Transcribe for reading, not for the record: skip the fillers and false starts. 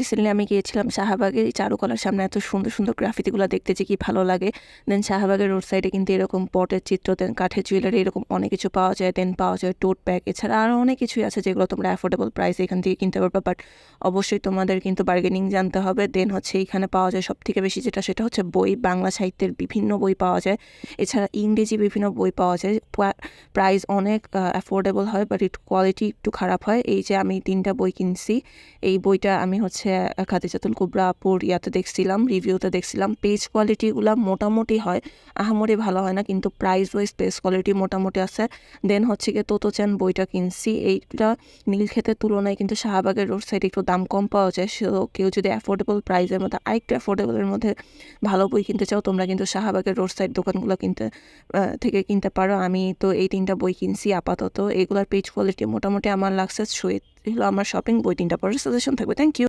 Recently আমি গিয়েছিলাম শাহবাগের এই চারুকলার সামনে। এত সুন্দর সুন্দর গ্রাফিতিগুলো দেখতে যে কি ভালো লাগে। দেন শাহবাগের রোড সাইডে কিন্তু এরকম পটের চিত্র, দেন কাঠের জুয়েলারি, এরকম অনেক কিছু পাওয়া যায়। দেন পাওয়া যায় টোট ব্যাগ, এছাড়া আরও অনেক কিছুই আছে যেগুলো তোমরা অ্যাফোর্ডেবল প্রাইসে এখান থেকে কিনতে পারবে। বাট অবশ্যই তোমাদের কিন্তু বার্গেনিং জানতে হবে। দেন হচ্ছে এখানে পাওয়া যায় সব থেকে বেশি যেটা, সেটা হচ্ছে বই। বাংলা সাহিত্যের বিভিন্ন বই পাওয়া যায়, এছাড়া ইংরেজি বিভিন্ন বই পাওয়া যায়। প্রাইস অনেক অ্যাফোর্ডেবল হয়, বাট কোয়ালিটি একটু খারাপ হয়। এই যে আমি 3টা বই কিনছি, এই বইটা আমি হচ্ছে খাদিজাতুল কুবরা আপুর ইয়াতে দেখছিলাম, রিভিউতে দেখছিলাম। পেজ কোয়ালিটিগুলো মোটামুটি হয়, আহামরি ভালো হয় না, কিন্তু প্রাইস ওয়াইজ পেজ কোয়ালিটি মোটামুটি আছে। দেন হচ্ছে গিয়ে তোতোচান বইটা কিনছি, এইটা নীলক্ষেতের তুলনায় কিন্তু শাহবাগের রোড সাইডে একটু দাম কম পাওয়া যায়। সো কেউ যদি অ্যাফোর্ডেবল প্রাইসের মধ্যে, আরেকটু অ্যাফোর্ডেবলের মধ্যে ভালো বই কিনতে চাও, তোমরা কিন্তু শাহবাগের রোড সাইড দোকানগুলো থেকে কিনতে পারো। আমি তো এই 3টা বই কিনছি আপাতত, এগুলোর পেজ কোয়ালিটি মোটামুটি আমার লাগছে। সো এই হলো আমার শপিং। বই 3টা পরে সাজেশন থাকবে। Thank you.